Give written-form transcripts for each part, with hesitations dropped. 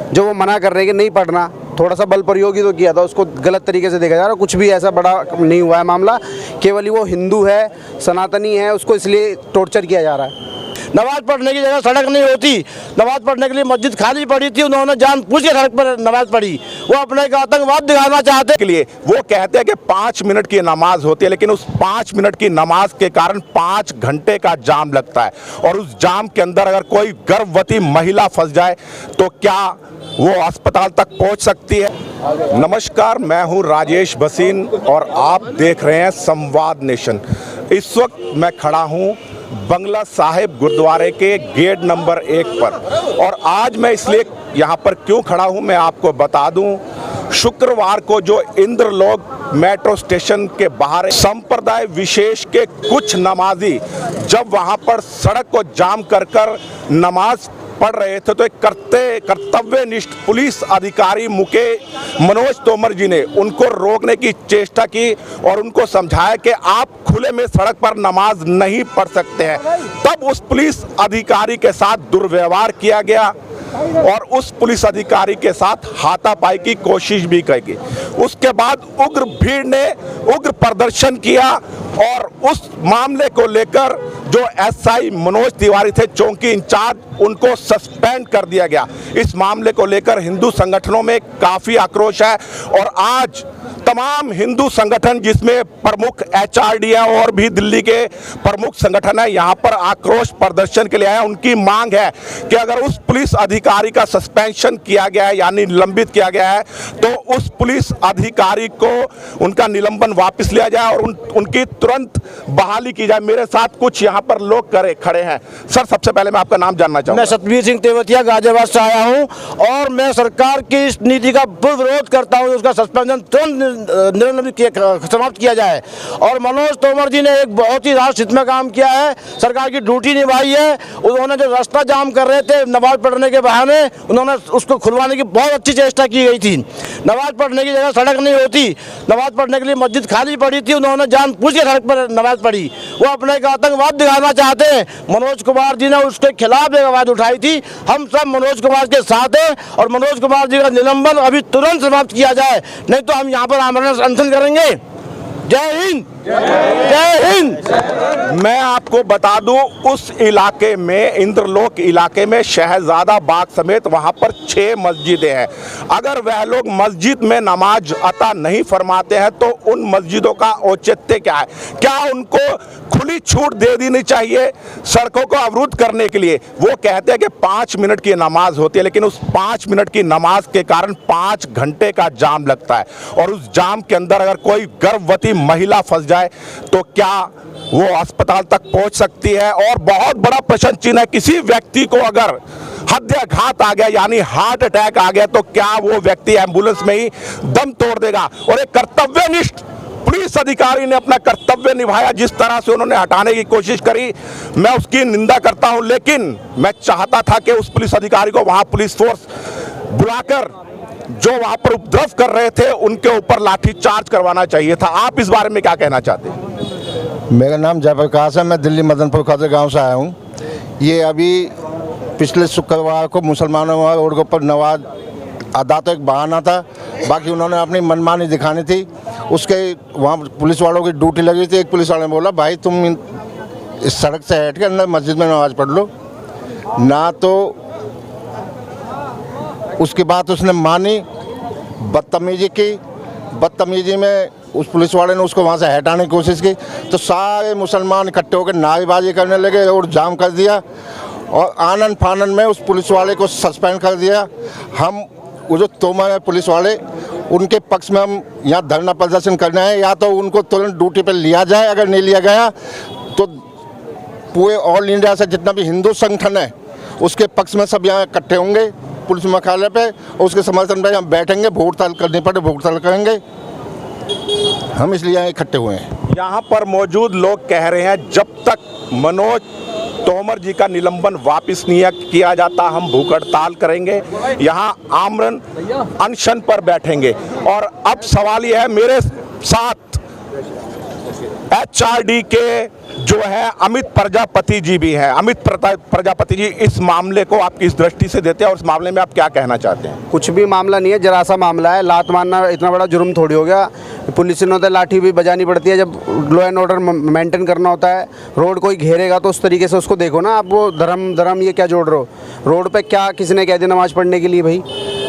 जो वो मना कर रहे हैं कि नहीं पढ़ना, थोड़ा सा बल प्रयोग ही तो किया था, उसको गलत तरीके से देखा जा रहा है। कुछ भी ऐसा बड़ा नहीं हुआ है मामला, केवल ही वो हिंदू है, सनातनी है, उसको इसलिए टॉर्चर किया जा रहा है। नमाज पढ़ने की जगह सड़क नहीं होती, नमाज पढ़ने के लिए मस्जिद खाली पड़ी थी, उन्होंने जानबूझ के सड़क पर नमाज पढ़ी। वो अपने का आतंकवाद दिखाना चाहते के लिए वो कहते हैं कि 5 मिनट की नमाज होती है, लेकिन उस 5 मिनट की नमाज के कारण 5 घंटे का जाम लगता है। और उस जाम के अंदर अगर कोई गर्भवती महिला फंस जाए तो क्या वो अस्पताल तक पहुंच सकती है? नमस्कार, मैं हूं राजेश भसीन और आप देख रहे हैं संवाद नेशन। इस वक्त मैं खड़ा हूं बंगला साहिब गुरुद्वारे के गेट नंबर 1 पर, और आज मैं इसलिए यहाँ पर क्यों खड़ा हूँ मैं आपको बता दूँ। शुक्रवार को जो इंद्रलोक मेट्रो स्टेशन के बाहर संप्रदाय विशेष के कुछ नमाजी जब वहाँ पर सड़क को जाम कर नमाज पढ़ रहे थे, तो एक कर्तव्यनिष्ठ पुलिस अधिकारी मनोज तोमर जी ने उनको रोकने की चेष्टा की और उनको समझाया कि आप खुले में सड़क पर नमाज नहीं पढ़ सकते हैं। तब उस पुलिस अधिकारी के साथ दुर्व्यवहार किया गया और उस पुलिस अधिकारी के साथ हाथापाई की कोशिश भी की गई। उसके बाद उग्र भीड़ ने उग्र प्रदर्शन किया और उस मामले को लेकर जो एसआई मनोज तिवारी थे, चौकी इंचार्ज, उनको सस्पेंड कर दिया गया। इस मामले को लेकर हिंदू संगठनों में काफी आक्रोश है और आज तमाम हिंदू संगठन जिसमें प्रमुख एचआरडी है और भी दिल्ली के प्रमुख संगठन है, यहाँ पर आक्रोश प्रदर्शन के लिए आए। उनकी मांग है कि अगर उस पुलिस अधिकारी का सस्पेंशन किया गया है यानी निलंबित किया गया है, तो उस पुलिस अधिकारी को उनका निलंबन वापस लिया जाए और उनकी तुरंत बहाली की जाए। मेरे साथ कुछ यहाँ पर लोग खड़े हैं। सर, सबसे पहले मैं आपका नाम जानना चाहूँगा। मैं सतबीर सिंह तेवतिया गाजियाबाद से आया हूँ और मैं सरकार की इस नीति का विरोध करता हूँ। उसका सस्पेंशन तुरंत समाप्त किया जाए। और मनोज तोमर जी ने एक बहुत ही राष्ट्र हित में काम किया है, सरकार की ड्यूटी निभाई है। उन्होंने जो रास्ता जाम कर रहे थे नमाज पढ़ने के बहाने, उन्होंने उसको खुलवाने की बहुत अच्छी चेष्टा की गई थी। नमाज पढ़ने की जगह सड़क नहीं होती, नमाज पढ़ने के लिए मस्जिद खाली पड़ी थी, उन्होंने जानबूझ के सड़क पर नमाज पढ़ी। वो अपने का आतंकवाद दिखाना चाहते हैं। मनोज कुमार जी ने उसके खिलाफ एक आवाज उठाई थी। हम सब मनोज कुमार के साथ हैं और मनोज कुमार जी का निलंबन अभी तुरंत समाप्त किया जाए, नहीं तो हम यहाँ पर अनशन करेंगे। जय हिंद, जय हिंद। मैं आपको बता दूं, उस इलाके में, इंद्रलोक इलाके में शहजादा बाग समेत वहां पर 6 मस्जिदें हैं। अगर वह लोग मस्जिद में नमाज अता नहीं फरमाते हैं तो उन मस्जिदों का औचित्य क्या है? क्या उनको खुली छूट दे देनी चाहिए सड़कों को अवरुद्ध करने के लिए? वो कहते हैं कि 5 मिनट की नमाज होती है, लेकिन उस 5 मिनट की नमाज के कारण 5 घंटे का जाम लगता है। और उस जाम के अंदर अगर कोई गर्भवती महिला फंस जाए तो क्या वो अस्पताल तक पहुंच सकती है? और बहुत बड़ा प्रश्न चिन्ह है, किसी व्यक्ति को अगर हृदयाघात आ गया यानी हार्ट अटैक आ गया तो क्या वो व्यक्ति एम्बुलेंस में ही दम तोड़ देगा? और एक कर्तव्यनिष्ठ पुलिस अधिकारी ने अपना कर्तव्य निभाया, जिस तरह से उन्होंने हटाने की कोशिश करी, मैं उसकी निंदा करता हूं। लेकिन मैं चाहता था कि उस पुलिस अधिकारी को वहां पुलिस फोर्स बुलाकर जो वहां पर उपद्रव कर रहे थे उनके ऊपर लाठी चार्ज करवाना चाहिए था। आप इस बारे में क्या कहना चाहते हैं? मेरा नाम जयप्रकाश है, मैं दिल्ली मदनपुर खाते गांव से आया हूं। ये अभी पिछले शुक्रवार को मुसलमानों और के ऊपर नमाज अदा तो एक बहाना था, बाकी उन्होंने अपनी मनमानी दिखानी थी। उसके वहाँ पुलिस वालों की ड्यूटी लगी थी। एक पुलिस वाले ने बोला, भाई तुम इस सड़क से हट के अंदर मस्जिद में नमाज पढ़ लो ना, तो उसकी बात उसने मानी, बदतमीजी की। बदतमीजी में उस पुलिस वाले ने उसको वहाँ से हटाने की कोशिश की तो सारे मुसलमान इकट्ठे होकर नारेबाजी करने लगे और जाम कर दिया और आनन फानन में उस पुलिस वाले को सस्पेंड कर दिया। हम वो जो तोमर है पुलिस वाले, उनके पक्ष में हम यहाँ धरना प्रदर्शन करना है। या तो उनको तुरंत ड्यूटी पर लिया जाए, अगर नहीं लिया गया तो पूरे ऑल इंडिया से जितना भी हिंदू संगठन है उसके पक्ष में सब यहाँ इकट्ठे होंगे पुलिस मुख्यालय पे, और उसके समर्थन पे हम बैठेंगे। भूख हड़ताल करनी पड़े भूख हड़ताल करेंगे। हम इसलिए यहाँ इकट्ठे हुए हैं। यहाँ पर मौजूद लोग कह रहे हैं जब तक मनोज तोमर जी का निलंबन वापस नहीं किया जाता हम भूख हड़ताल करेंगे, यहाँ आमरण अनशन पर बैठेंगे। और अब सवाल यह है, मेरे साथ HRD के जो है अमित प्रजापति जी भी हैं। अमित प्रजापति जी, इस मामले को आप किस दृष्टि से देते हैं और इस मामले में आप क्या कहना चाहते हैं? कुछ भी मामला नहीं है, जरा सा मामला है। लात मारना इतना बड़ा जुर्म थोड़ी हो गया। पुलिस ने तो लाठी भी बजानी पड़ती है जब लॉ एंड ऑर्डर मेंटेन करना होता है। रोड कोई घेरेगा तो उस तरीके से उसको देखो ना। आप वो धर्म ये क्या जोड़ रहे हो? रोड पे क्या किसी ने कह दिया नमाज़ पढ़ने के लिए भाई?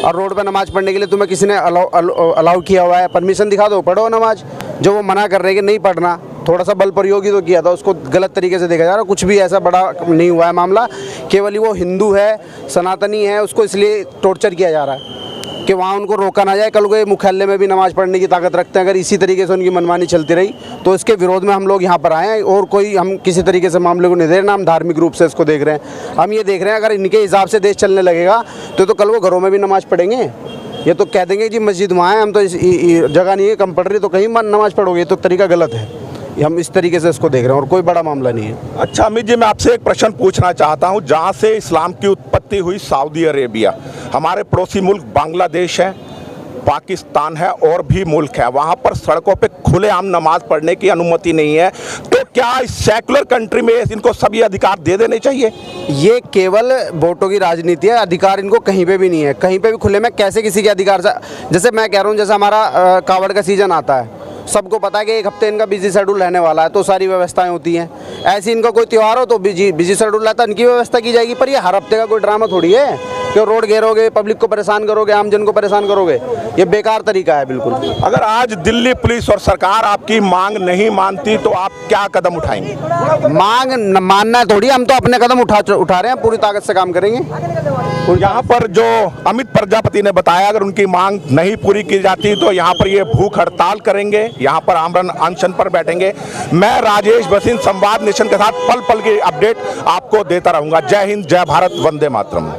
और रोड पे नमाज़ पढ़ने के लिए तुम्हें किसी ने अलाउ किया हुआ है? परमिशन दिखा दो, पढ़ो नमाज। जो वो मना कर रहे हैं कि नहीं पढ़ना, थोड़ा सा बल प्रयोग ही तो किया था, उसको गलत तरीके से देखा जा रहा है। कुछ भी ऐसा बड़ा नहीं हुआ है मामला। केवल वो हिंदू है, सनातनी है, उसको इसलिए टॉर्चर किया जा रहा है कि वहाँ उनको रोका ना जाए। कल को मुख्यालय में भी नमाज़ पढ़ने की ताकत रखते हैं। अगर इसी तरीके से उनकी मनमानी चलती रही तो इसके विरोध में हम लोग यहाँ पर आए हैं। और कोई हम किसी तरीके से मामले को नहीं देख रहे, हम धार्मिक रूप से इसको देख रहे हैं। हम ये देख रहे हैं अगर इनके हिसाब से देश चलने लगेगा तो कल वो घरों में भी नमाज़ पढ़ेंगे। ये तो कह देंगे जी मस्जिद वहाँ है, हम तो इस जगह नहीं है कंपल्सरी, तो कहीं नमाज़ पढ़ोगे। ये तो तरीका गलत है। हम इस तरीके से इसको देख रहे हैं और कोई बड़ा मामला नहीं है। अच्छा अमित जी, मैं आपसे एक प्रश्न पूछना चाहता हूं। जहां से इस्लाम की उत्पत्ति हुई सऊदी अरेबिया, हमारे पड़ोसी मुल्क बांग्लादेश है, पाकिस्तान है और भी मुल्क है, वहां पर सड़कों पे खुलेआम नमाज पढ़ने की अनुमति नहीं है। तो क्या इस सेकुलर कंट्री में इनको सभी अधिकार दे देने चाहिए? ये केवल वोटों की राजनीति है। अधिकार इनको कहीं पे भी नहीं है। कहीं पे भी खुले में कैसे किसी के अधिकार से, जैसे मैं कह रहा हूँ, जैसे हमारा कावड़ का सीजन आता है, सबको पता है कि एक हफ्ते इनका बिजी शेड्यूल रहने वाला है, तो सारी व्यवस्थाएं होती हैं। ऐसे इनका कोई त्यौहार हो तो बिजी शेड्यूल रहता है, इनकी व्यवस्था की जाएगी। पर ये हर हफ्ते का कोई ड्रामा थोड़ी है कि रोड घेरोगे, पब्लिक को परेशान करोगे, आम जन को परेशान करोगे। ये बेकार तरीका है बिल्कुल। अगर आज दिल्ली पुलिस और सरकार आपकी मांग नहीं मानती तो आप क्या कदम उठाएंगे? मांग मानना है थोड़ी, हम तो अपने कदम उठा रहे हैं, पूरी ताकत से काम करेंगे। यहाँ पर जो अमित प्रजापति ने बताया, अगर उनकी मांग नहीं पूरी की जाती तो यहाँ पर ये भूख हड़ताल करेंगे, यहाँ पर आमरण अनशन पर बैठेंगे। मैं राजेश भसीन, संवाद नेशन के साथ पल पल की अपडेट आपको देता रहूंगा। जय हिंद, जय भारत, वंदे मातरम।